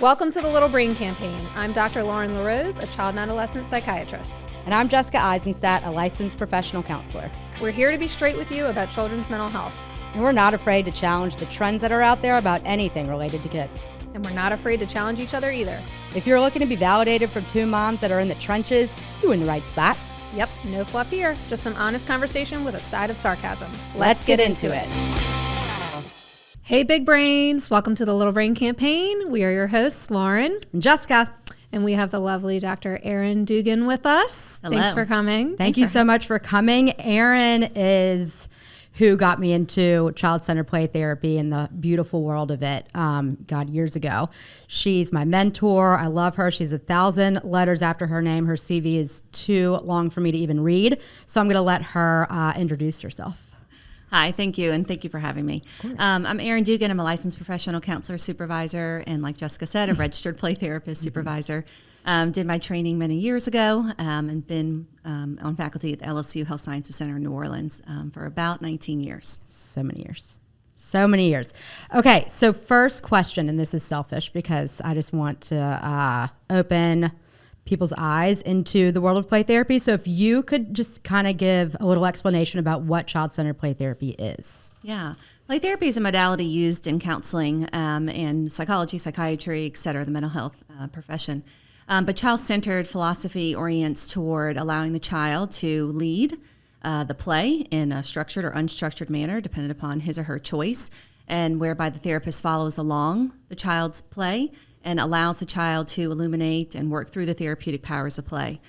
Welcome to the Little Brain Campaign. I'm Dr. Lauren LaRose, a child and adolescent psychiatrist. And I'm Jessica Eisenstadt, a licensed professional counselor. We're here to be straight with you about children's mental health. And we're not afraid to challenge the trends that are out there about anything related to kids. And we're not afraid to challenge each other either. If you're looking to be validated from two moms that are in the trenches, you're in the right spot. Yep, no fluff here. Just some honest conversation with a side of sarcasm. Let's get into it. Hey, big brains. Welcome to the Little Brain Campaign. We are your hosts, Lauren And Jessica. And we have the lovely Dr. Erin Dugan with us. Hello. Thanks for coming. Thank you so much for coming. Erin is who got me into child-centered play therapy and the beautiful world of it, years ago. She's my mentor. I love her. She's 1,000 letters after her name. Her CV is too long for me to even read. So I'm going to let her introduce herself. Hi, thank you, and thank you for having me. I'm Erin Dugan. I'm a licensed professional counselor supervisor, and like Jessica said, a registered play therapist supervisor. Did my training many years ago and been on faculty at the LSU Health Sciences Center in New Orleans for about 19 years. So many years. Okay, so first question, and this is selfish because I just want to open people's eyes into the world of play therapy. So if you could just kind of give a little explanation about what child-centered play therapy is. Yeah. Play therapy is a modality used in counseling and psychology, psychiatry, et cetera, the mental health profession. But child-centered philosophy orients toward allowing the child to lead the play in a structured or unstructured manner, depending upon his or her choice, and whereby the therapist follows along the child's play and allows the child to illuminate and work through the therapeutic powers of play.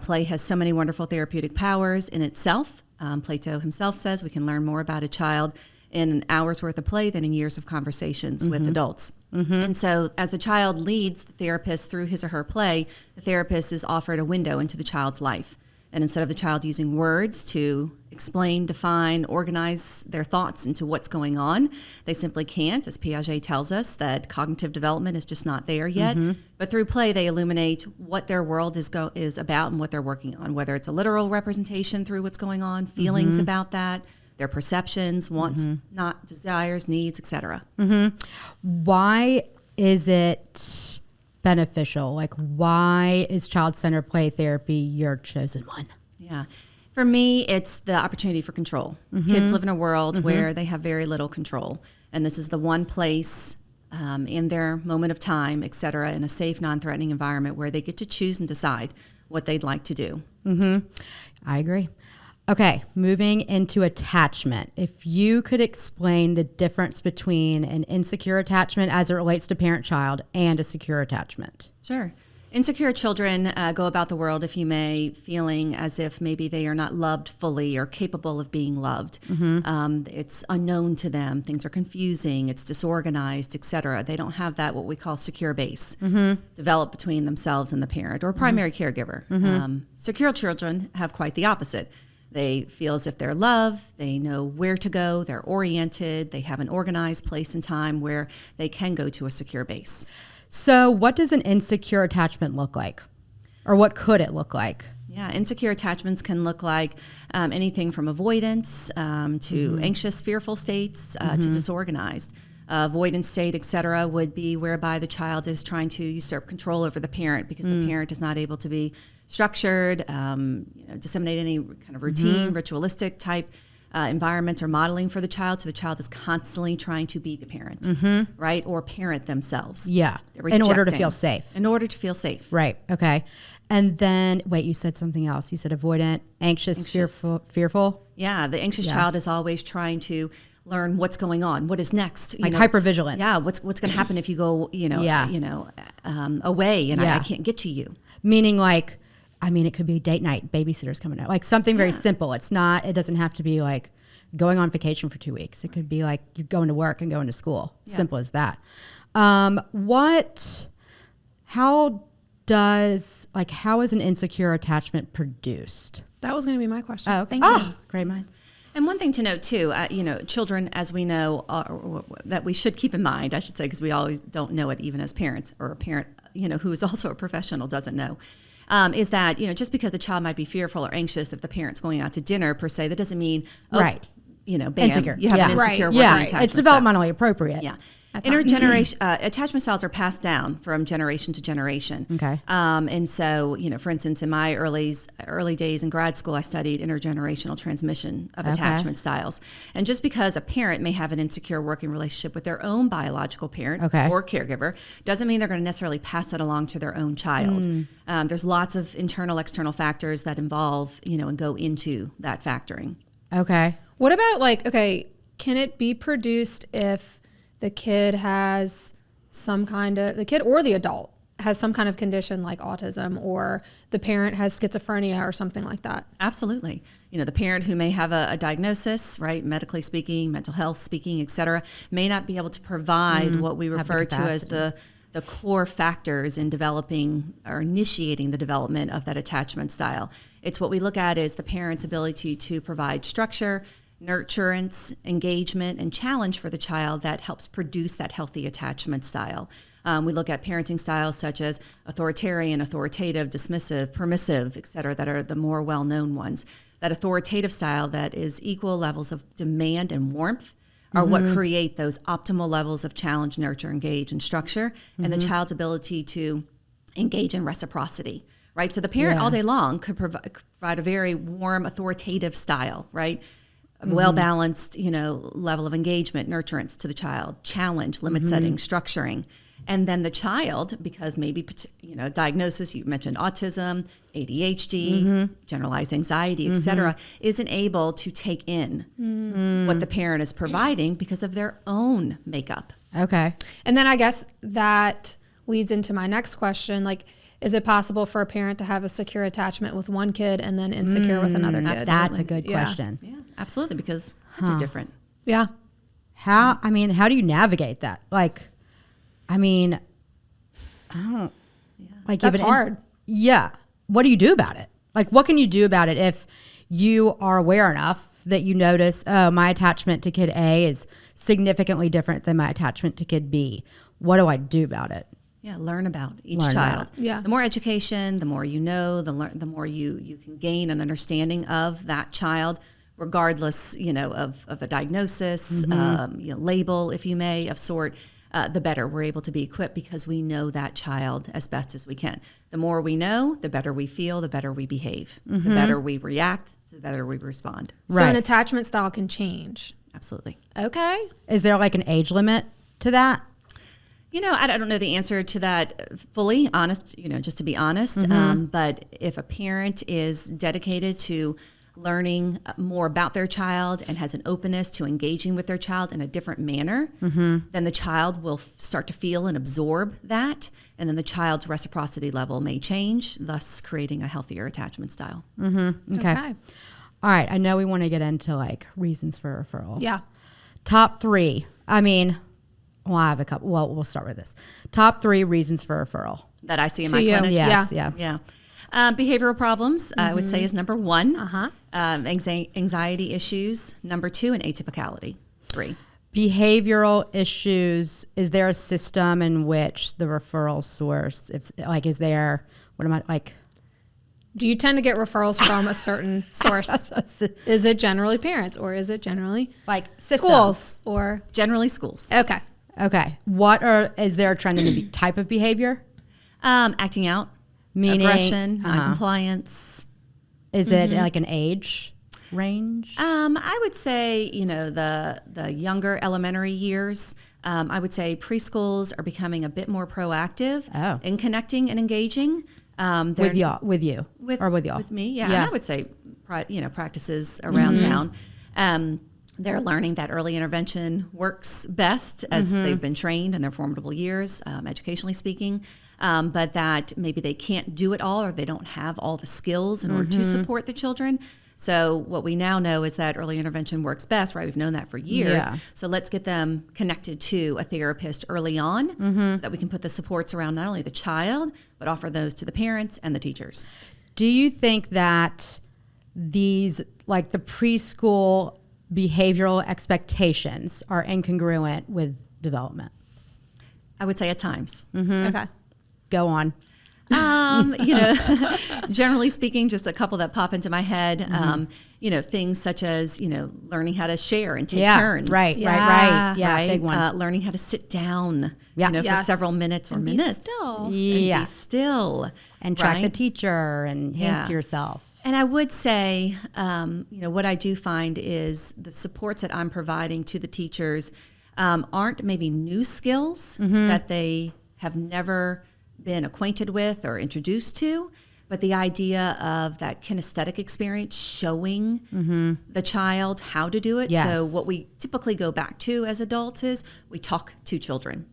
Play has so many wonderful therapeutic powers in itself. Plato himself says we can learn more about a child in an hour's worth of play than in years of conversations with adults. And so as the child leads the therapist through his or her play, the therapist is offered a window into the child's life. And instead of the child using words to explain, define, organize their thoughts into what's going on, they simply can't, as Piaget tells us, that cognitive development is just not there yet. But through play, they illuminate what their world is about and what they're working on, whether it's a literal representation through what's going on, feelings about that, their perceptions, wants, not desires, needs, etc. Why is it beneficial? Like, why is child-centered play therapy your chosen one? Yeah. For me, it's the opportunity for control. Kids live in a world where they have very little control. And this is the one place in their moment of time, et cetera, in a safe, non-threatening environment where they get to choose and decide what they'd like to do. I agree. Okay, moving into attachment. If you could explain the difference between an insecure attachment as it relates to parent-child and a secure attachment. Sure. Insecure children go about the world, if you may, feeling as if maybe they are not loved fully or capable of being loved. It's unknown to them. Things are confusing. It's disorganized, et cetera. They don't have that, what we call secure base, developed between themselves and the parent or primary caregiver. Secure children have quite the opposite. They feel as if they're loved, they know where to go, they're oriented, they have an organized place and time where they can go to a secure base. So what does an insecure attachment look like? Or what could it look like? Yeah, insecure attachments can look like anything from avoidance to anxious, fearful states to disorganized. Avoidance state, et cetera, would be whereby the child is trying to usurp control over the parent because the parent is not able to be structured, disseminate any kind of routine, ritualistic type environments or modeling for the child. So the child is constantly trying to be the parent, right? Or parent themselves. Yeah, in order to feel safe. In order to feel safe. Right, okay. And then, wait, you said something else. You said avoidant, anxious. Fearful. Yeah, the anxious child is always trying to learn what's going on, what is next. Like hypervigilance. Yeah, what's going to happen if you go, away and I can't get to you. Meaning like, it could be date night, babysitter's coming out, like something very simple. It doesn't have to be like going on vacation for 2 weeks. It could be like you're going to work and going to school. Yeah. Simple as that. How is an insecure attachment produced? That was going to be my question. Oh, okay. Thank you. Great minds. And one thing to note too, children, as we know, that we should keep in mind, I should say, because we always don't know it even as parents, or a parent, who is also a professional doesn't know. Is that, just because the child might be fearful or anxious if the parent's going out to dinner per se, that doesn't mean, right. bam, Insecure. you have an Right. insecure working Yeah, attachment it's style. developmentally appropriate. Yeah. Intergeneration attachment styles are passed down from generation to generation. Okay. And so, for instance, in my early days in grad school, I studied intergenerational transmission of attachment styles. And just because a parent may have an insecure working relationship with their own biological parent or caregiver doesn't mean they're going to necessarily pass it along to their own child. There's lots of internal, external factors that involve, and go into that factoring. Okay. What about can it be produced if the kid has the kid or the adult has some kind of condition like autism, or the parent has schizophrenia or something like that? Absolutely. The parent who may have a diagnosis, right, medically speaking, mental health speaking, et cetera, may not be able to provide what we refer to as the core factors in developing or initiating the development of that attachment style. It's what we look at is the parent's ability to provide structure, nurturance, engagement, and challenge for the child that helps produce that healthy attachment style. We look at parenting styles such as authoritarian, authoritative, dismissive, permissive, et cetera, that are the more well-known ones. That authoritative style that is equal levels of demand and warmth are what create those optimal levels of challenge, nurture, engage, and structure, and the child's ability to engage in reciprocity, right? So the parent all day long could provide a very warm, authoritative style, right? Well-balanced, level of engagement, nurturance to the child, challenge, limit setting, structuring. And then the child, because maybe, diagnosis, you mentioned autism, ADHD, generalized anxiety, et cetera, isn't able to take in what the parent is providing because of their own makeup. Okay. And then I guess that leads into my next question. Is it possible for a parent to have a secure attachment with one kid and then insecure with another kid? Absolutely. That's a good question. Yeah, absolutely, because kids are different. Yeah. How do you navigate that? I don't. That's hard. Yeah. What do you do about it? What can you do about it if you are aware enough that you notice, oh, my attachment to kid A is significantly different than my attachment to kid B? What do I do about it? Yeah, learn about each child. Yeah. The more education, the more you know, the more you can gain an understanding of that child, regardless, of a diagnosis, label, if you may, of sort. The better we're able to be equipped because we know that child as best as we can. The more we know, the better we feel, the better we behave, the better we react, the better we respond. So an attachment style can change. Absolutely. Okay. Is there an age limit to that? I don't know the answer to that fully, honest, just to be honest. But if a parent is dedicated to learning more about their child and has an openness to engaging with their child in a different manner, then the child will start to feel and absorb that. And then the child's reciprocity level may change, thus creating a healthier attachment style. Okay. All right. I know we want to get into reasons for referral. Yeah. Top 3. I have a couple. Well, we'll start with this. Top 3 reasons for referral That I see in To my you. clinic. Yes, Yeah. Behavioral problems, I would say, is number 1. Anxiety issues, number 2, and atypicality, 3. Behavioral issues. Is there a system in which the referral source, is there, Do you tend to get referrals from a certain source? Is it generally parents, or is it generally schools, or Generally schools. okay? Okay. Is there a trend in the type of behavior? Acting out, Meaning, aggression, noncompliance. Is it an age range? I would say, the younger elementary years, I would say preschools are becoming a bit more proactive in connecting and engaging. With you? With y'all? With me, yeah. And I would say, practices around town. They're learning that early intervention works best as they've been trained in their formidable years, educationally speaking, but that maybe they can't do it all or they don't have all the skills in order to support the children. So what we now know is that early intervention works best, right? We've known that for years. Yeah. So let's get them connected to a therapist early on so that we can put the supports around not only the child, but offer those to the parents and the teachers. Do you think that these, the preschool behavioral expectations are incongruent with development? I would say at times. Okay. Go on. Generally speaking, just a couple that pop into my head. Things such as, learning how to share and take turns. Right. Yeah, big one. Learning how to sit down, for Yes. several minutes or And be minutes. still. And Yeah. be still. And track the right? teacher and hands Yeah. to yourself. And I would say, what I do find is the supports that I'm providing to the teachers aren't maybe new skills that they have never been acquainted with or introduced to, but the idea of that kinesthetic experience, showing the child how to do it. Yes. So what we typically go back to as adults is we talk to children.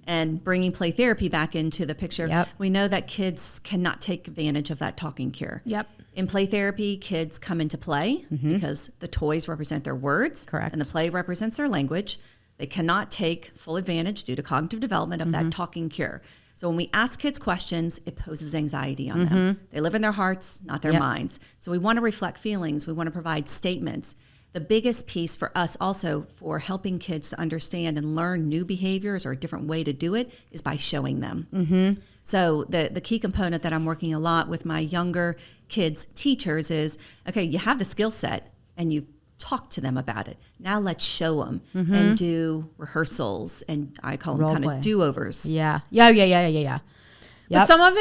And bringing play therapy back into the picture, Yep. we know that kids cannot take advantage of that talking cure. Yep. In play therapy, kids come into play because the toys represent their words. Correct. And the play represents their language. They cannot take full advantage due to cognitive development of that talking cure. So when we ask kids questions, it poses anxiety on them. They live in their hearts, not their Yep. minds. So we want to reflect feelings. We want to provide statements. The biggest piece for us also for helping kids to understand and learn new behaviors or a different way to do it is by showing them. So the key component that I'm working a lot with my younger kids' teachers is, okay, you have the skill set and you've talked to them about it. Now let's show them and do rehearsals, and I call them Role kind play. of do-overs. Yeah. But some of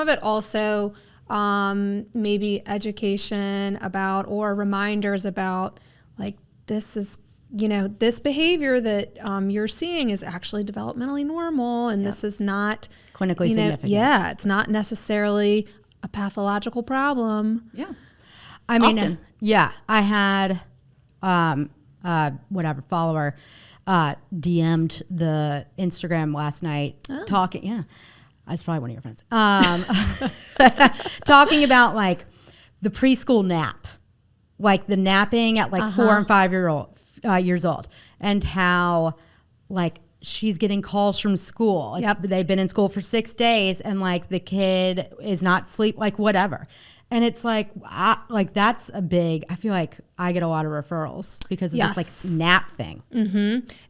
it also maybe education about or reminders about like this is this behavior that you're seeing is actually developmentally normal, and this is not Clinically significant. Yeah, it's not necessarily a pathological problem. Yeah. I mean, Often. I had follower DM'd the Instagram last night talking. Yeah, that's probably one of your friends. Talking about like the preschool nap, like the napping at like 4 and 5 years old, and how like she's getting calls from school. They've been in school for 6 days, and like the kid is not sleep, like whatever. And it's like, that's a big, I feel like I get a lot of referrals because of this like nap thing.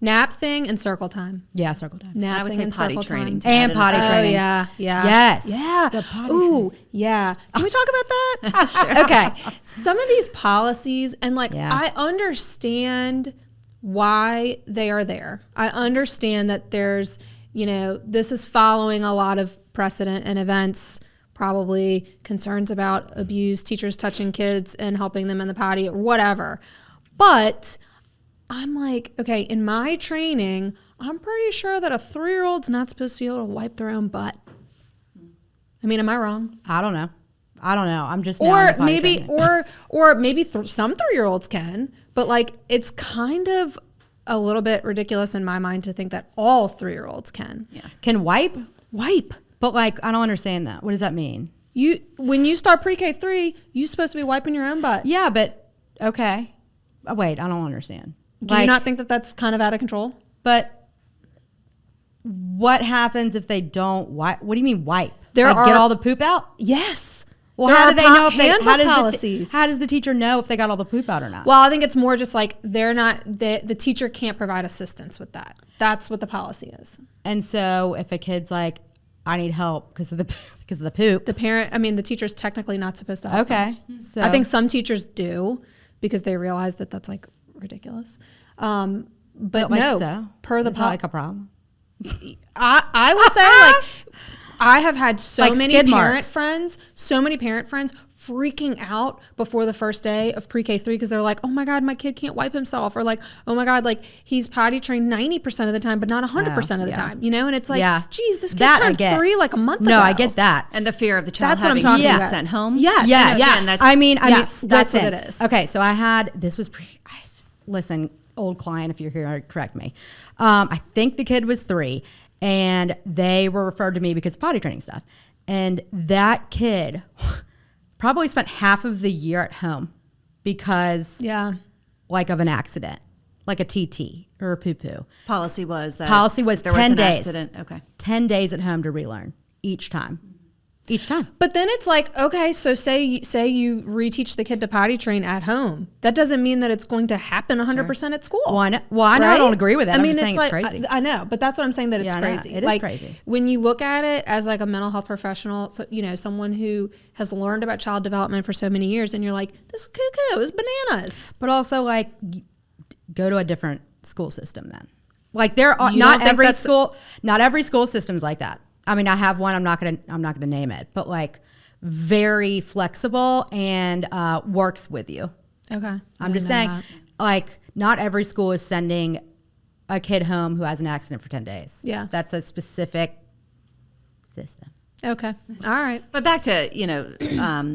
Nap thing and circle time. Yeah, circle time. Nap I would thing say and potty circle training. time. And potty training. Oh, yeah. Yes. Yeah. The potty Ooh, yeah. Can we talk about that? Sure. Okay. Some of these policies, and like, I understand why they are there. I understand that there's, this is following a lot of precedent and events, probably concerns about abuse, teachers touching kids and helping them in the potty or whatever. But I'm like, okay, in my training, I'm pretty sure that a 3-year-old's not supposed to be able to wipe their own butt. I mean, am I wrong? I don't know. I'm just now into potty Maybe training. or maybe some 3-year-olds can, but like it's kind of a little bit ridiculous in my mind to think that all 3-year-olds can. Yeah. Can wipe, Wipe. but like I don't understand that. What does that mean? When you start pre-K 3, you're supposed to be wiping your own butt. Yeah, but okay. Wait, I don't understand. Do you not think that that's kind of out of control? But what happens if they don't wipe? What do you mean wipe? There Like, are- get all the poop out? Yes. Well, There how are do they know if handbook policies. how does the teacher know if they got all the poop out or not? Well, I think it's more just like the teacher can't provide assistance with that. That's what the policy is. And so if a kid's like, I need help because of the poop. The teacher's technically not supposed to help them. Okay. So I think some teachers do because they realize that that's like ridiculous. But like no, so. per the Is that like a problem? I would say like I have had so Like many skid parent marks. friends freaking out before the first day of pre-K 3 because they're like, oh my God, my kid can't wipe himself, or like, oh my God, like he's potty trained 90% of the time, but not 100% of the time, and it's like, geez, this kid turned 3 like a month ago. No, I get that. And the fear of the child That's what I'm having talking to be about. sent home. Yes. Yes. Yes. That's- I mean, Yes, that's what listen. it is. Okay, so listen, old client, if you're here, correct me. I think the kid was 3, and they were referred to me because of potty training stuff. And that kid probably spent half of the year at home because like of an accident, like a TT or a poo-poo. Policy was that Policy was there 10 was an days. accident. Okay. 10 days at home to relearn each time. each time. But then it's like, okay, so say you reteach the kid to potty train at home. That doesn't mean that it's going to happen 100% at school. Well, I know I don't agree with it. I'm just saying it's crazy. I know, but that's what I'm saying, that it's crazy. It is crazy. When you look at it as like a mental health professional, so, someone who has learned about child development for so many years, and you're like, this is cuckoo, it's bananas. But also, like, go to a different school system then. Like, there are not every school system's like that. I mean, I have one. I'm not gonna name it, but like very flexible and works with you. Okay, I'm just saying, like, not every school is sending a kid home who has an accident for 10 days. Yeah, that's a specific system. Okay, all right. But back to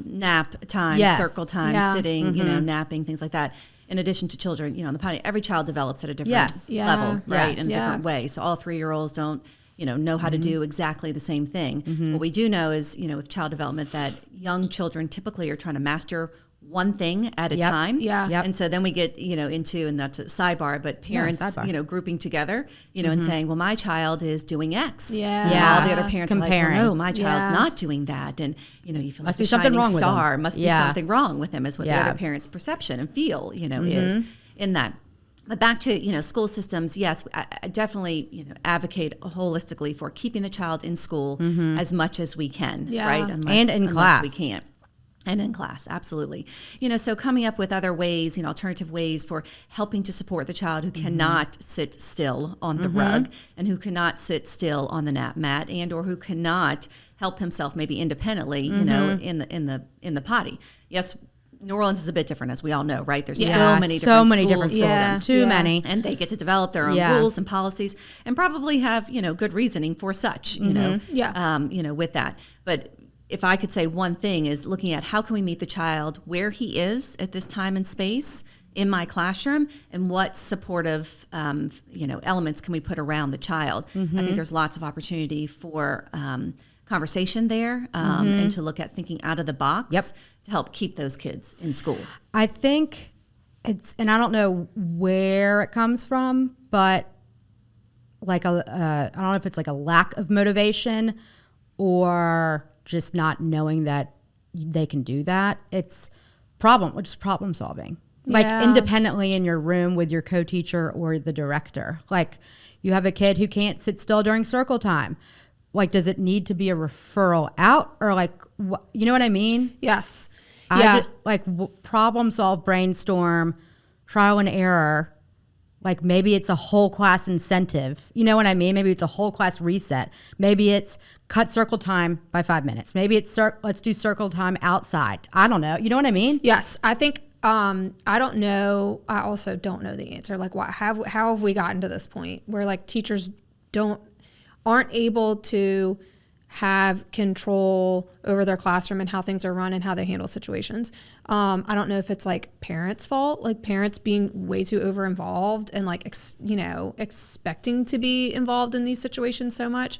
nap time, circle time, sitting, napping, things like that. In addition to children, on the potty, every child develops at a different level, right, in a different way. So all 3-year-olds don't, know how to do exactly the same thing. What we do know is, with child development, that young children typically are trying to master one thing at a time. Yeah. And so then we get, into, and that's a sidebar, but parents, grouping together, and saying, well, my child is doing X. Yeah. And all the other parents Comparing. are like, well, no, my child's not doing that. And, you feel Must like be something wrong with star. them. Must be something wrong with him, is what the other parents' perception and feel, is in that. But back to, school systems, yes, I definitely, advocate holistically for keeping the child in school as much as we can, right? Unless class. We can't. And in class, absolutely. So coming up with other ways, alternative ways for helping to support the child who cannot sit still on the rug, and who cannot sit still on the nap mat, and or who cannot help himself maybe independently, in the potty. Yes, New Orleans is a bit different, as we all know, right? There's so many different systems. Too many. And they get to develop their own rules and policies, and probably have, good reasoning for such, with that. But if I could say one thing, is looking at how can we meet the child where he is at this time and space in my classroom, and what supportive, elements can we put around the child. I think there's lots of opportunity for conversation there, and to look at thinking out of the box to help keep those kids in school. I think and I don't know where it comes from, but like I don't know if it's like a lack of motivation or just not knowing that they can do that. It's just problem solving. Like independently in your room with your co-teacher or the director. Like, you have a kid who can't sit still during circle time. Like, does it need to be a referral out, or like, you know what I mean? Yes. Problem solve, brainstorm, trial and error. Like, maybe it's a whole class incentive. You know what I mean? Maybe it's a whole class reset. Maybe it's cut circle time by 5 minutes. Maybe it's let's do circle time outside. I don't know. You know what I mean? Yes. I think, I don't know. I also don't know the answer. Like, how have we gotten to this point where like teachers aren't able to have control over their classroom and how things are run and how they handle situations. I don't know if it's like parents' fault, like parents being way too over involved and like, expecting to be involved in these situations so much.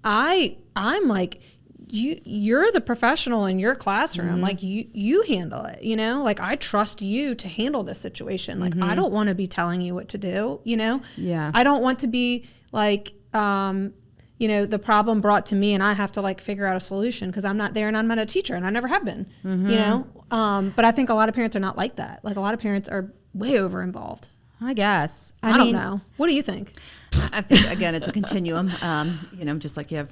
I'm like, you're the professional in your classroom. Like you handle it, like I trust you to handle this situation. Like I don't want to be telling you what to do, Yeah. I don't want to be like, the problem brought to me and I have to like figure out a solution because I'm not there and I'm not a teacher and I never have been, but I think a lot of parents are not like that. Like a lot of parents are way over involved. I guess. I don't know. What do you think? I think, again, it's a continuum. Just like you have,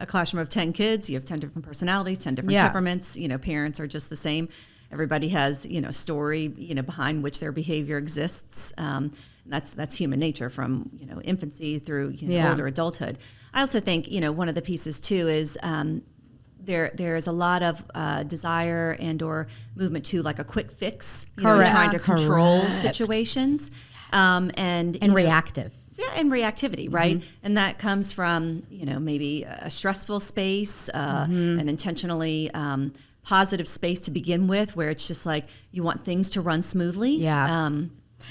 a classroom of 10 kids, you have 10 different personalities, 10 different temperaments, parents are just the same. Everybody has, story, behind which their behavior exists. That's human nature from, infancy through older adulthood. I also think, one of the pieces too is there is a lot of desire and or movement to like a quick fix, trying to control situations and reactive. Yeah, and reactivity, right? And that comes from, maybe a stressful space, an intentionally positive space to begin with, where it's just like you want things to run smoothly. Yeah.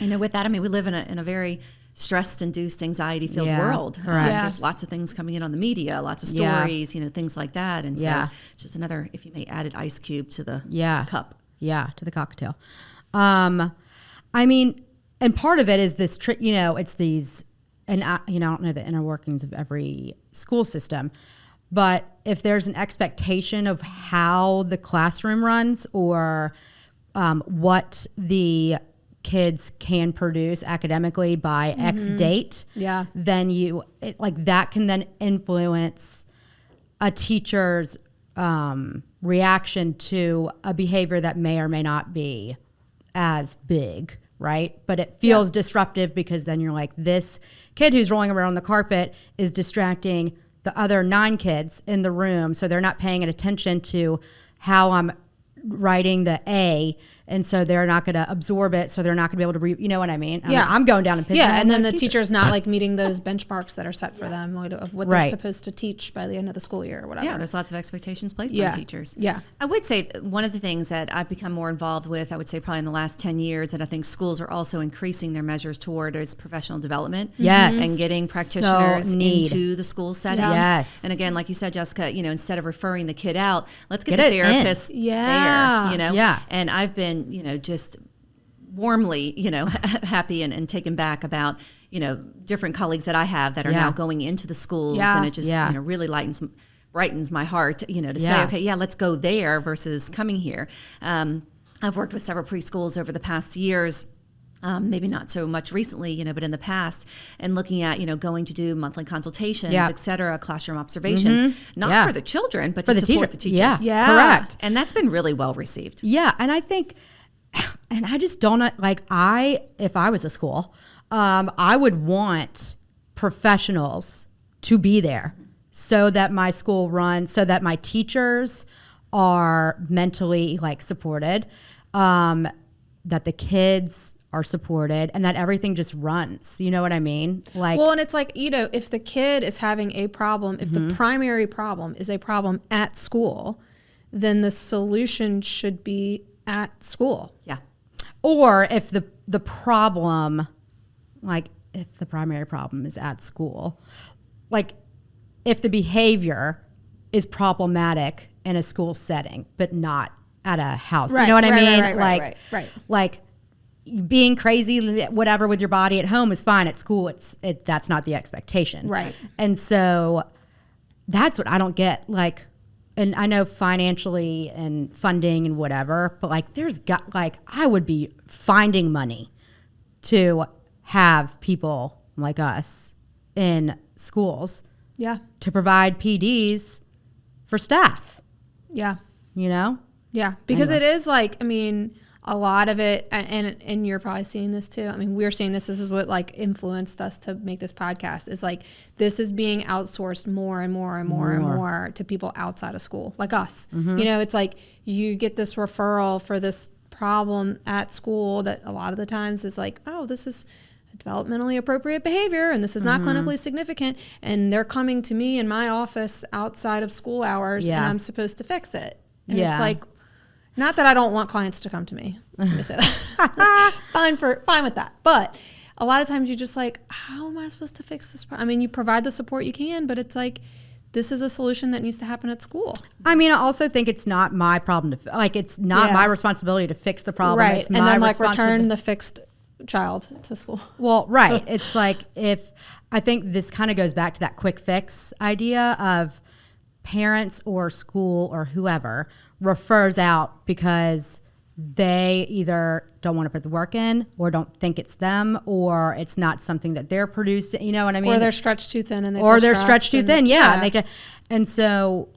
With that, we live in a very stress-induced, anxiety-filled world. Correct. There's lots of things coming in on the media, lots of stories, things like that. And so it's just another, if you may, added ice cube to the cup. Yeah, to the cocktail. And part of it is this, it's these, and I don't know the inner workings of every school system, But if there's an expectation of how the classroom runs or what the kids can produce academically by X date, then that can then influence a teacher's reaction to a behavior that may or may not be as big, right? But it feels disruptive because then you're like, this kid who's rolling around on the carpet is distracting the other 9 kids in the room, so they're not paying attention to how I'm writing the A, and so they're not going to absorb it, so they're not going to be able to you know what I mean? I'm going down and picking and then the teacher's not like meeting those benchmarks that are set for them of what they're supposed to teach by the end of the school year or whatever. Yeah, there's lots of expectations placed on teachers. Yeah. I would say one of the things that I've become more involved with, I would say probably in the last 10 years, and I think schools are also increasing their measures toward is professional development. Yes. And getting practitioners into the school settings. Yes. And again, like you said, Jessica, instead of referring the kid out, let's get the therapist there, Yeah. And I've been, just warmly, happy and taken back about, different colleagues that I have that are now going into the schools, and it just, really brightens my heart, to say, okay, let's go there versus coming here. I've worked with several preschools over the past years. Maybe not so much recently, but in the past, and looking at, going to do monthly consultations, et cetera, classroom observations, not for the children, but to support the teachers. Yeah, correct. And that's been really well received. Yeah, and I think, and I just don't, if I was a school, I would want professionals to be there so that my school runs, so that my teachers are mentally supported, that the kids are supported, and that everything just runs. You know what I mean? And it's if the kid is having a problem, if the primary problem is a problem at school, then the solution should be at school. Yeah. Or if the problem, if the primary problem is at school, if the behavior is problematic in a school setting, but not at a house. You know what I mean? Right. Being crazy, whatever, with your body at home is fine. At school, that's not the expectation. Right. And so that's what I don't get. And I know financially and funding and whatever, but I would be finding money to have people like us in schools. Yeah. To provide PDs for staff. Yeah. Yeah. Because it is a lot of it, and you're probably seeing this too. We're seeing this. This is what influenced us to make this podcast. Is this is being outsourced more and more and more and more to people outside of school, like us. It's you get this referral for this problem at school that a lot of the times is this is developmentally appropriate behavior, and this is not clinically significant, and they're coming to me in my office outside of school hours, and I'm supposed to fix it. And it's not that I don't want clients to come to me. Let me say that. Fine with that. But a lot of times you're just how am I supposed to fix this problem? You provide the support you can, but it's this is a solution that needs to happen at school. I also think it's not my problem to it's not my responsibility to fix the problem. Right. It's and then return the fixed child to school. Well, right. It's if I think this kind of goes back to that quick fix idea of parents or school or whoever refers out because they either don't want to put the work in or don't think it's them or it's not something that they're producing. You know what I mean? Or they're stretched too thin and they're stretched too thin. Yeah. And so.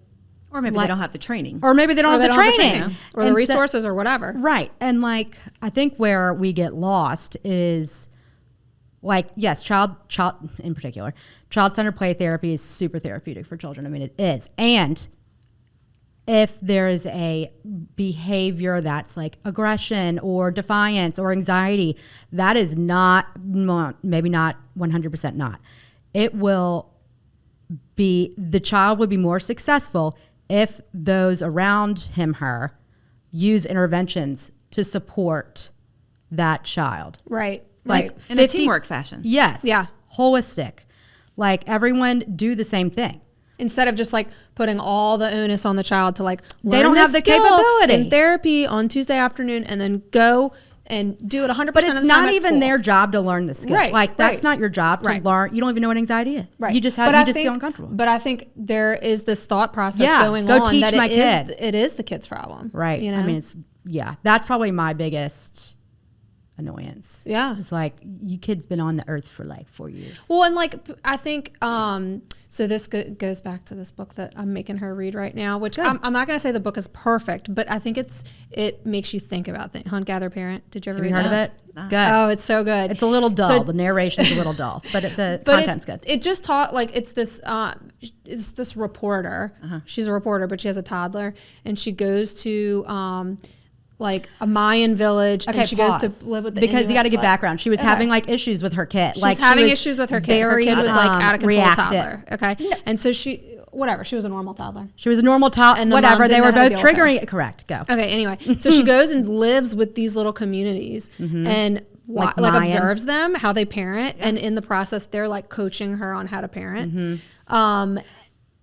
Or maybe they don't have the training. Or maybe they don't have the training. Or the resources or whatever. Right. And I think where we get lost is yes, child in particular, child-centered play therapy is super therapeutic for children. It is. And if there is a behavior that's aggression or defiance or anxiety, that is maybe not 100% not. It will be, the child would be more successful if those around him, her, use interventions to support that child. Right. In a teamwork fashion. Yes. Yeah. Holistic. Everyone do the same thing. Instead of just putting all the onus on the child to learn they don't have the capability in therapy on Tuesday afternoon and then go and do it 100% But of it's the time not at even school. their job to learn the skill. Right, Like that's right. not your job to Right. learn. You don't even know what anxiety is. Right. You just But have I you just think, feel uncomfortable. But I think there is this thought process Yeah, going go on teach that my it kid. is the kid's problem. Right. You know? I mean, that's probably my biggest annoyance. Yeah. It's like you kid's been on the earth for like 4 years. Well, and like I think so. This goes back to this book that I'm making her read right now, which I'm not going to say the book is perfect, but I think it makes you think about things. Hunt, Gather, Parent. Did you ever Have read you heard that? of it? It's good. Oh, it's so good. It's a little dull. So- the narration's a little dull, but the content's good. It just taught like it's this reporter. She's a reporter, but she has a toddler, and she goes to like a Mayan village, and she goes to live with the because you got to Inuits, get like- background. She was having like issues with her kid. She was having issues with her kid. Her kid was like out of control reactive. toddler. Okay, and so she was a normal toddler. She was a normal toddler. And the mom Whatever. They didn't were know how to both deal with her. triggering. Correct. Go. Okay, anyway, so she goes and lives with these little communities and Like like Mayan. observes them, how they parent, and in the process, they're like coaching her on how to parent.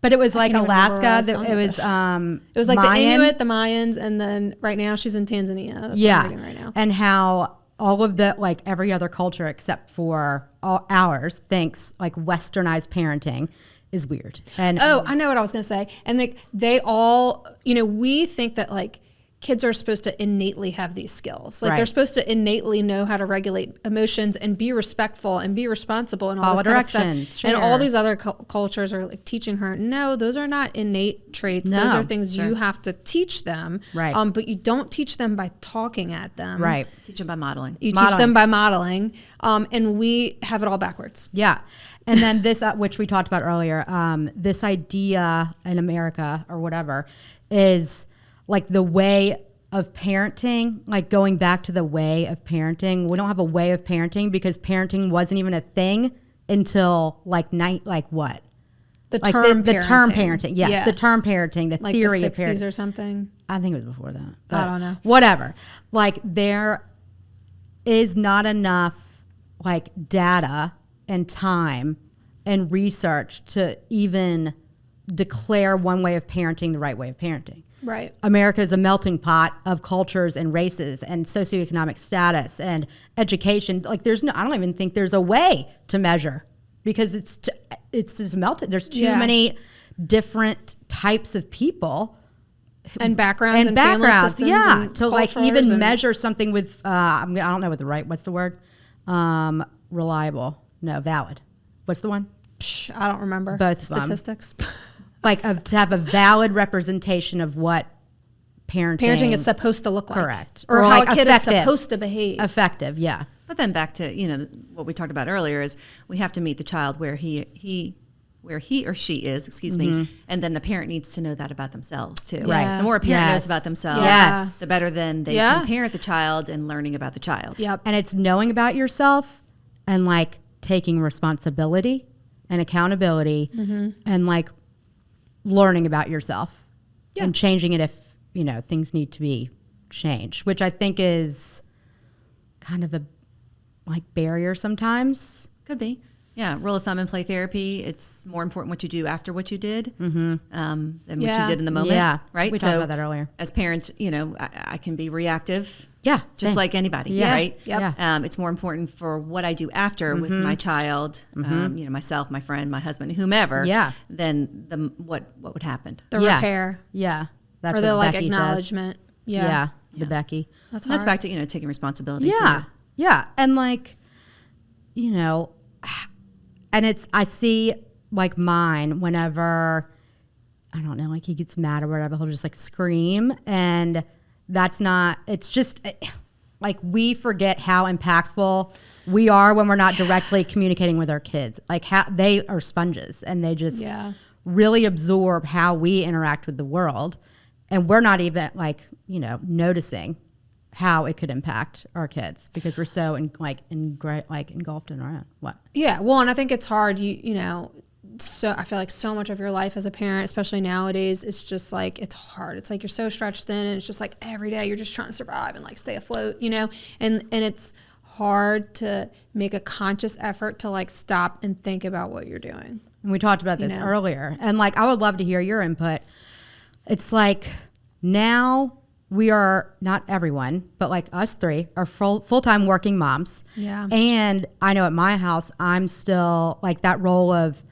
But it was like can't even remember where I Alaska. was going It with was this. It was like Mayan. the Inuit, the Mayans, and then right now she's in Tanzania. That's what I'm reading right now. And how all of the like every other culture except for ours thinks like westernized parenting is weird. And Oh, I know what I was going to say. And they all, we think that like kids are supposed to innately have these skills. Like Right. they're supposed to innately know how to regulate emotions and be respectful and be responsible and all Follow this kind of directions, stuff. And share. all these other cultures are like teaching her, no, those are not innate traits. Those No. are things you have to teach them. Right. But you don't teach them by talking at them. right. Teach them by modeling. You teach them by modeling. And we have it all backwards. Yeah. And then this, which we talked about earlier, this idea in America or whatever is like the way of parenting, like going back to the way of parenting. We don't have a way of parenting because parenting wasn't even a thing until like what? The Like term the term parenting. parenting. Yes, Yeah. the term parenting, the Like theory the of 60s parenting. or something. I think it was before that. I but don't know. Whatever. Like there is not enough like data and time and research to even declare one way of parenting the right way of parenting. Right. America is a melting pot of cultures and races and socioeconomic status and education. Like I don't even think there's a way to measure because it's just melted. There's too many different types of people And backgrounds and family systems yeah, and to like cultures even and- measure something with I don't know what's the word? Reliable. No, valid. What's the one? I don't remember. Both of them. Statistics. Like to have a valid representation of what Parenting is supposed to look like. Correct. Or, Or how like a kid effective. is supposed to behave. effective. Yeah. But then back to what we talked about earlier is we have to meet the child where he or she is, excuse me, and then the parent needs to know that about themselves too. Right. The more a parent Yes. knows about themselves, Yes. the better then they Yeah. can parent the child and learning about the child. Yep. And it's knowing about yourself and like taking responsibility and accountability and like learning about yourself and changing it if, things need to be changed, which I think is kind of a like barrier sometimes. Could be. Yeah, rule of thumb in play therapy, it's more important what you do after what you did than what you did in the moment. Yeah. Right? We talked about that earlier. As parents, I can be reactive. Yeah. Just same. like anybody, Yeah. right? Yep. Yeah. It's more important for what I do after with my child, myself, my friend, my husband, whomever, Yeah. than what would happen. The Yeah. repair. Yeah. That's Or the what like Becky says. acknowledgement. Yeah. Yeah. The Becky. That's And that's hard. back to taking responsibility. Yeah. for- Yeah. And like, and I see like mine whenever, I don't know, like he gets mad or whatever, he'll just like scream. And it's just like we forget how impactful we are when we're not directly communicating with our kids. Like how they are sponges and they just really absorb how we interact with the world. And we're not even like, noticing how it could impact our kids because we're so engulfed in our own. What? Yeah. Well, and I think it's hard. So I feel like so much of your life as a parent, especially nowadays, it's just like it's hard. It's like you're so stretched thin, and it's just like every day you're just trying to survive and like stay afloat, And it's hard to make a conscious effort to like stop and think about what you're doing. And we talked about this earlier. And like I would love to hear your input. It's like now we are, not everyone, but like us three are full-time working moms. Yeah. And I know at my house, I'm still like that role of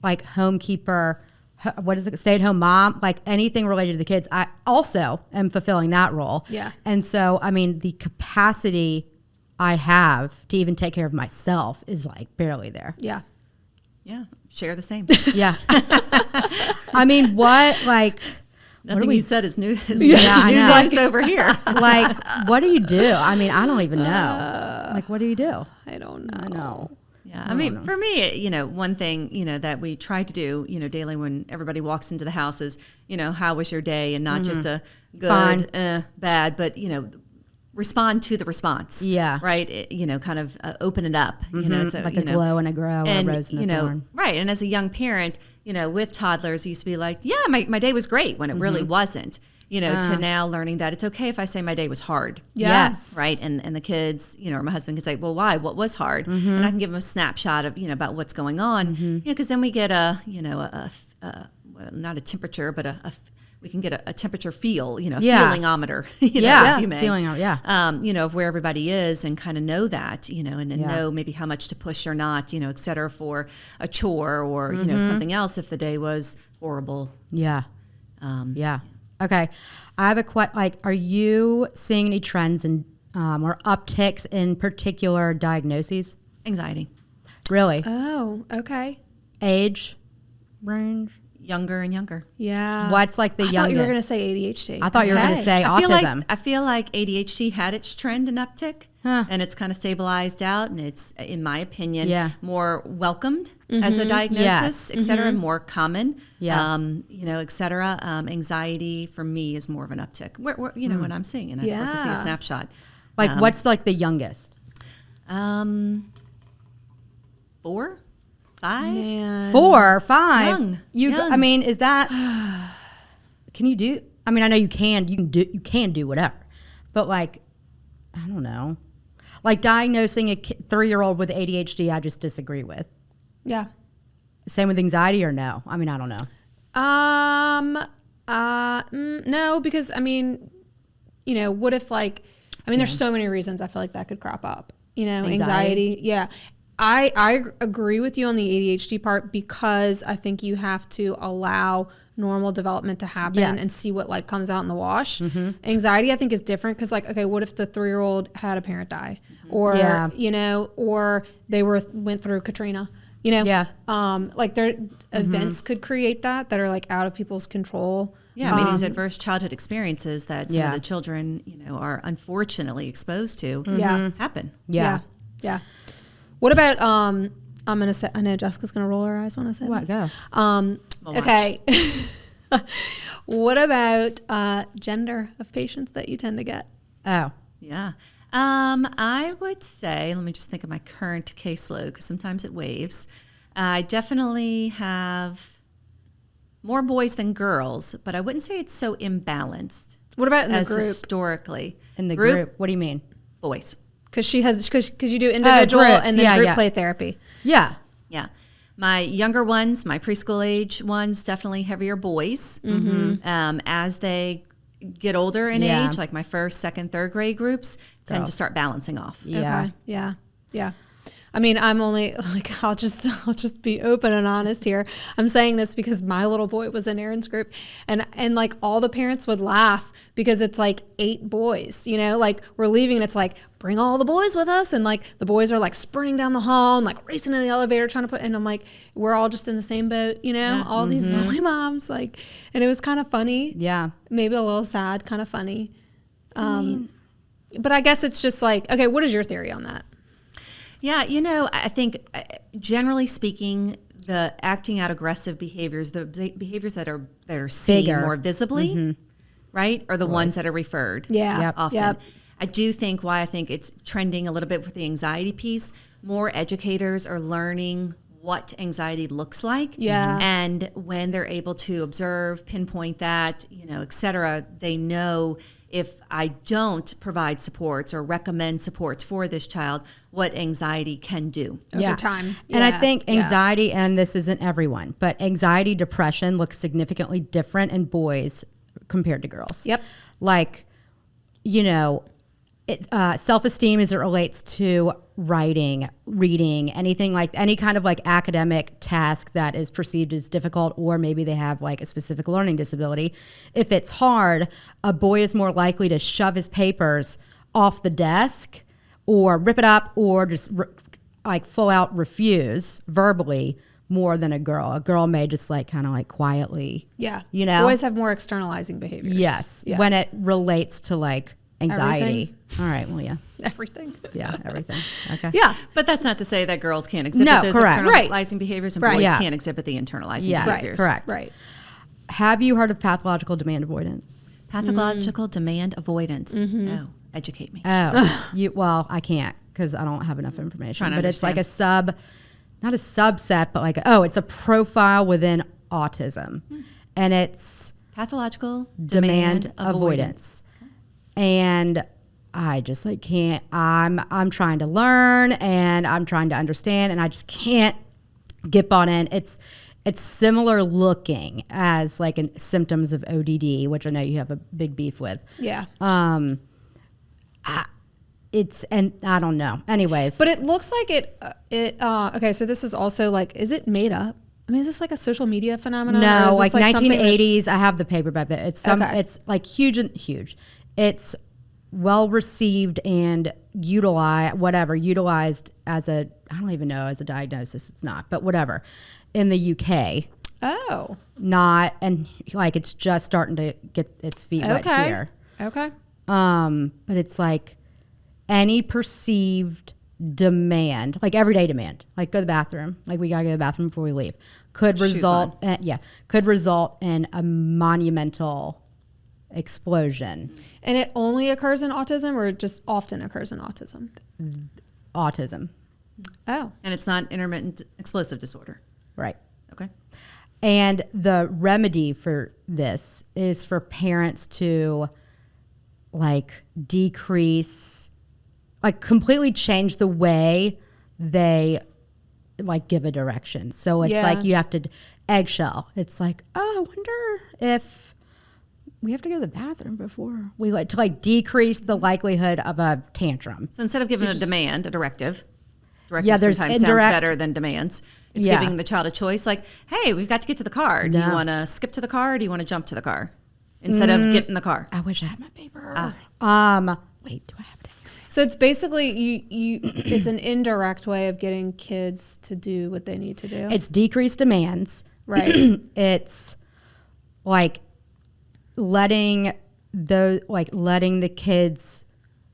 like homekeeper, what is it, stay-at-home mom, like anything related to the kids. I also am fulfilling that role. Yeah. And so, I mean, the capacity I have to even take care of myself is like barely there. Yeah. Yeah. Share the same. Yeah. I mean, what, like, Nothing you said is new. Is I know. News over here. like, what do you do? I mean, I don't even know. Like, what do you do? I don't know. I know. Yeah, I mean, for me, one thing, that we try to do, daily when everybody walks into the house is, how was your day, and not just a good, bad, but, respond to the response. Yeah. Right. Kind of open it up, so, Like a glow and a grow, and, or a rose and a thorn. right. And as a young parent, with toddlers, used to be like, yeah, my day was great when it really wasn't, to now learning that it's okay if I say my day was hard. Yes. Right. And the kids, or my husband can say, well, why? What was hard? And I can give them a snapshot of, about what's going on, because then we get not a temperature, but we can get a temperature feel, feelingometer, you may. Feeling out, of where everybody is, and kind of know that, and know maybe how much to push or not, et cetera, for a chore or, something else if the day was horrible. Yeah. Okay. I have are you seeing any trends in, or upticks in particular diagnoses? Anxiety. Really? Oh, okay. Age range? Younger and younger. Yeah. What's like the I thought youngest? you were going to say ADHD. I thought you were going to say autism. I feel like ADHD had its trend and uptick, and it's kind of stabilized out, and it's, in my opinion, more welcomed as a diagnosis, et cetera, and more common, et cetera. Anxiety for me is more of an uptick. Where when I'm seeing it, of course I see a snapshot. Like what's like the youngest? 4, 5. Man. 4 or 5. Young. I mean, is that? Can you do? I mean, I know you can. You can do whatever, but like, I don't know. Like diagnosing a 3-year-old with ADHD, I just disagree with. Yeah. Same with anxiety, or no? I mean, I don't know. No, because I mean, what if there's so many reasons I feel like that could crop up. Anxiety. Yeah. I agree with you on the ADHD part, because I think you have to allow normal development to happen and see what comes out in the wash. Anxiety, I think, is different, because okay, what if the 3-year-old had a parent die, or or they went through Katrina, their events could create that are out of people's control. Yeah, I mean, these adverse childhood experiences that some of the children, are unfortunately exposed to happen. Yeah. What about I'm gonna say, I know Jessica's gonna roll her eyes when I say what? this. Go. Okay. What about gender of patients that you tend to get? Oh. Yeah. I would say, let me just think of my current caseload, because sometimes it waves. I definitely have more boys than girls, but I wouldn't say it's so imbalanced. What about in the group? Historically. In the group? What do you mean? Boys. Because you do individual and then group play therapy. Yeah. Yeah. My younger ones, my preschool age ones, definitely heavier boys. As they get older in age, like my first, second, third grade groups tend to start balancing off. Yeah. Okay. Yeah. I mean, I'm only I'll just be open and honest here. I'm saying this because my little boy was in Erin's group, and all the parents would laugh because it's 8 boys, we're leaving and it's bring all the boys with us, and the boys are sprinting down the hall and racing in the elevator trying to put, and I'm we're all just in the same boat, all these boy moms, and it was kind of funny. Yeah. Maybe a little sad, kind of funny. But I guess it's just okay, what is your theory on that? Yeah, I think generally speaking, the acting out aggressive behaviors, the behaviors that are seen more visibly, right, are the ones that are referred. Yeah, often. Yep. I do think why I think it's trending a little bit with the anxiety piece. More educators are learning what anxiety looks like. Yeah. And when they're able to observe, pinpoint that, et cetera, they know if I don't provide supports or recommend supports for this child, what anxiety can do over time. And I think anxiety, and this isn't everyone, but anxiety, depression looks significantly different in boys compared to girls. Yep. self-esteem as it relates to writing, reading, anything like any kind of like academic task that is perceived as difficult, or maybe they have like a specific learning disability. If it's hard, a boy is more likely to shove his papers off the desk or rip it up or just like full out refuse verbally more than a girl. A girl may just like kind of like quietly. Yeah. Boys have more externalizing behaviors. Yes. Yeah. When it relates to like anxiety. Everything. All right. Well, yeah. Everything. Yeah. Everything. Okay. Yeah. But that's not to say that girls can't exhibit those correct. externalizing behaviors and boys Yeah. can't exhibit the internalizing Yes, behaviors. correct. Right. Have you heard of pathological demand avoidance? Pathological demand avoidance. Oh, educate me. Well, I can't because I don't have enough information. Trying to But it's like understand. not a subset, but like, it's a profile within autism. And it's Pathological demand avoidance. And I just like can't, I'm trying to learn and I'm trying to understand and I just can't get bought in. It's similar looking as like symptoms of ODD, which I know you have a big beef with. Yeah. And I don't know. Anyways. But it looks like okay, so this is also like, is it made up? I mean, is this like a social media phenomenon? No, like something 1980s. I have the paperback there. It's Okay. It's like huge. It's well received and utilized as I don't even know, as a diagnosis. It's not, but whatever. In the UK. Oh. Not, and like it's just starting to get its feet wet here. Okay. But it's like any perceived demand, like everyday demand, like go to the bathroom, like we gotta go to the bathroom before we leave, could result in a monumental explosion. And it only occurs in autism, or it just often occurs in autism? Autism. Oh. And it's not intermittent explosive disorder. Right. Okay. And the remedy for this is for parents to like decrease, like completely change the way they like give a direction. So it's like you have to eggshell. It's like, I wonder if we have to go to the bathroom before we like to like decrease the likelihood of a tantrum. So instead of giving a demand, a directive there's sometimes sounds indirect- better than demands. It's Yeah. giving the child a choice like, hey, we've got to get to the car. Do you No. want to skip to the car or do you want to jump to the car? Instead of get in the car. I wish I had my paper. Wait, do I have it? So it's basically it's an indirect way of getting kids to do what they need to do. It's decreased demands. Right. It's like letting the kids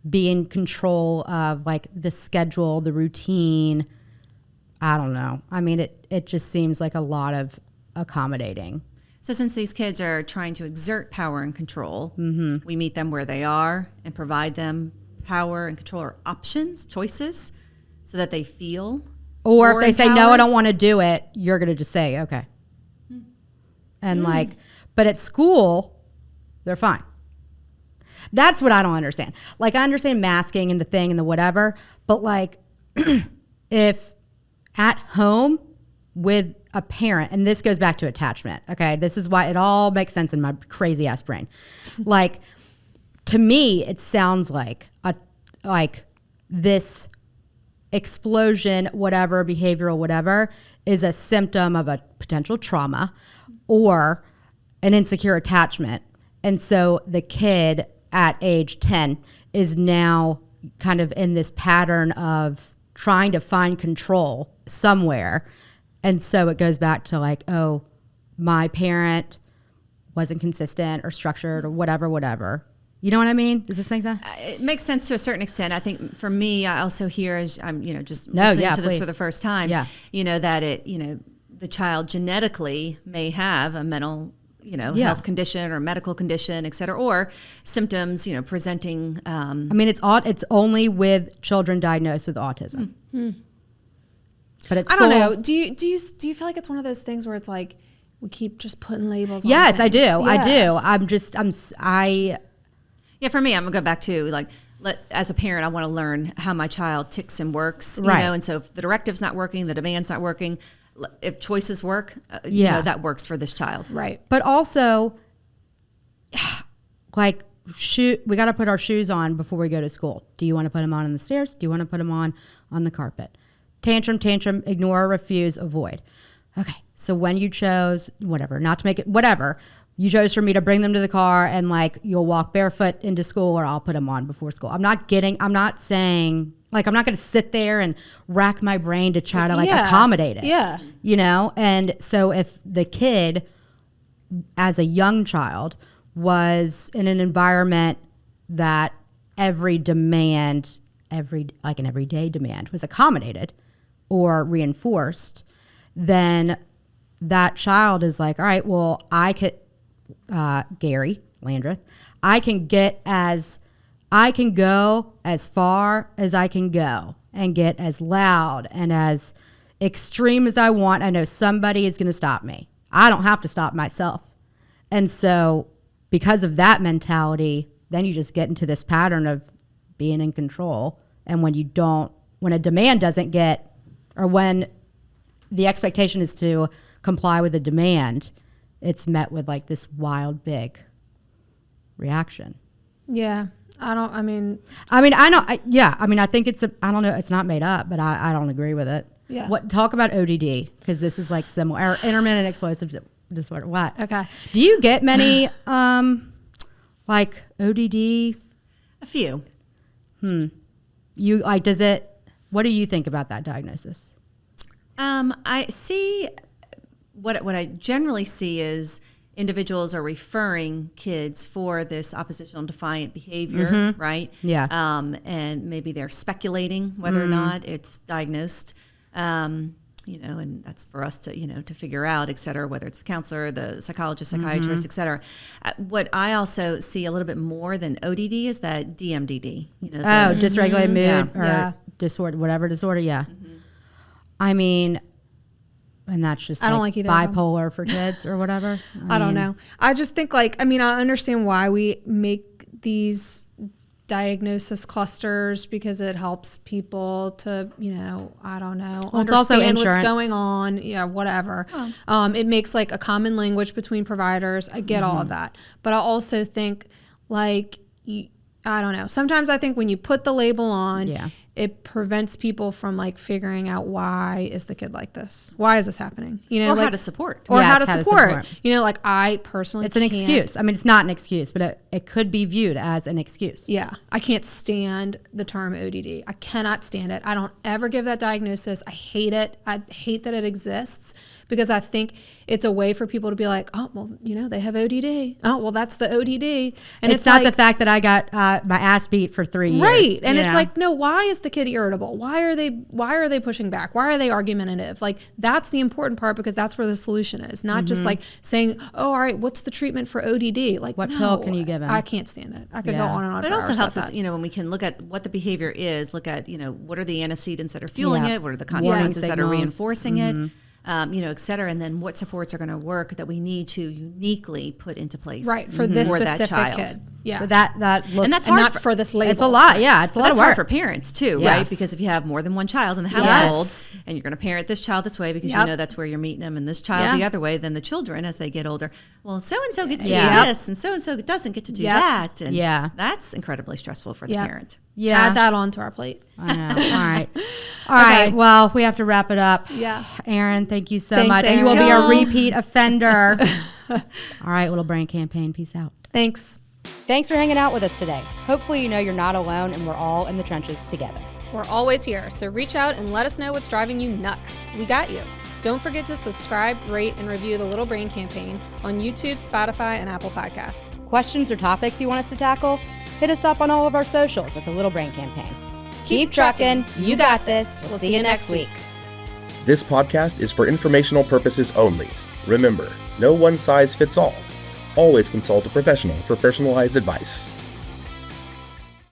be in control of like the schedule, the routine. I don't know. I mean, it just seems like a lot of accommodating. So since these kids are trying to exert power and control, we meet them where they are and provide them power and control or options, choices, so that they feel. Or more if they say, no, I empowered. don't want to do it, you're going to just say, okay. And like, but at school, they're fine. That's what I don't understand. Like, I understand masking and the thing and the whatever, but like, if at home with a parent, and this goes back to attachment, okay? This is why it all makes sense in my crazy ass brain. Like, to me, it sounds like this explosion, whatever, behavioral, whatever, is a symptom of a potential trauma or an insecure attachment. And so the kid at age 10 is now kind of in this pattern of trying to find control somewhere. And so it goes back to like, oh, my parent wasn't consistent or structured or whatever. You know what I mean? Does this make sense? It makes sense to a certain extent. I think for me, I also hear as I'm, just listening to this for the first time, that the child genetically may have a mental, health condition or medical condition, et cetera, or symptoms, presenting. I mean, it's only with children diagnosed with autism. But it's I don't know. Do you feel like it's one of those things where it's like we keep just putting labels on Yes, things? I do. Yeah. I do. Yeah, for me, I'm gonna go back to like, as a parent, I want to learn how my child ticks and works, Right. And so if the directive's not working, the demand's not working, if choices work, that works for this child. Right. But also, like we got to put our shoes on before we go to school. Do you want to put them on the stairs? Do you want to put them on the carpet? Tantrum, ignore, refuse, avoid. Okay, so when you chose, whatever, not to make it, whatever, you chose for me to bring them to the car and like you'll walk barefoot into school or I'll put them on before school. I'm not saying, like, I'm not going to sit there and rack my brain to try to like accommodate it. Yeah. You know? And so if the kid, as a young child, was in an environment that every demand, like an everyday demand was accommodated or reinforced, then that child is like, all right, well, I could, Gary Landreth, I can go as far as I can go and get as loud and as extreme as I want. I know somebody is going to stop me. I don't have to stop myself. And so because of that mentality, then you just get into this pattern of being in control. And when a demand doesn't get, or when the expectation is to comply with a demand, it's met with like this wild, big reaction. Yeah. I think I don't know, it's not made up, but I don't agree with it. Yeah. Talk about ODD, because this is like similar, or intermittent explosive disorder. What? Okay. Do you get many, like ODD? A few. What do you think about that diagnosis? I see what I generally see is individuals are referring kids for this oppositional defiant behavior, right? Yeah. And maybe they're speculating whether or not it's diagnosed, and that's for us to, to figure out, et cetera, whether it's the counselor, the psychologist, psychiatrist, et cetera. What I also see a little bit more than ODD is that DMDD. Dysregulated mood or disorder, whatever disorder, yeah. I mean, and that's just I don't like either bipolar for kids or whatever. I don't know. I just think I understand why we make these diagnosis clusters, because it helps people to, it's also understand insurance. what's going on. Yeah, whatever. It makes like a common language between providers. I get all of that. But I also think I don't know. Sometimes I think when you put the label on, it prevents people from like figuring out, why is the kid like this? Why is this happening? Or how to support. Or how to support. I personally it's an excuse. I mean, it's not an excuse, but it could be viewed as an excuse. Yeah. I can't stand the term ODD. I cannot stand it. I don't ever give that diagnosis. I hate it. I hate that it exists, because I think it's a way for people to be like, oh, well, they have ODD. Oh, well, that's the ODD. And it's not the fact that I got my ass beat for 3 years. Right. And it's like, no, why is the kid irritable? Why are they pushing back? Why are they argumentative? Like, that's the important part, because that's where the solution is. Not just like saying, oh, all right, what's the treatment for ODD? Like, what pill can you give him? I can't stand it. I could go on and on. But it also helps us, when we can look at what the behavior is, look at, what are the antecedents that are fueling it? What are the consequences that are reinforcing it? Et cetera, and then what supports are going to work that we need to uniquely put into place, right, for this specific that child. Kid. Yeah, but that looks, and that's hard not for this label. It's a lot, yeah. It's a lot of work. Hard for parents too, right? Because if you have more than one child in the household, and you're going to parent this child this way because you know that's where you're meeting them, and this child the other way, then the children as they get older, well, so and so gets to do this, and so doesn't get to do that, and that's incredibly stressful for the parent. Yeah, add that onto our plate. I know. All right. Well, we have to wrap it up. Yeah, Erin, thank you so much. And you will be a repeat offender. All right, Little Brain Campaign. Peace out. Thanks. Thanks for hanging out with us today. Hopefully you know you're not alone and we're all in the trenches together. We're always here, so reach out and let us know what's driving you nuts. We got you. Don't forget to subscribe, rate, and review the Little Brain Campaign on YouTube, Spotify, and Apple Podcasts. Questions or topics you want us to tackle? Hit us up on all of our socials at the Little Brain Campaign. Keep trucking. You got this. We'll see you next week. This podcast is for informational purposes only. Remember, no one size fits all. Always consult a professional for personalized advice.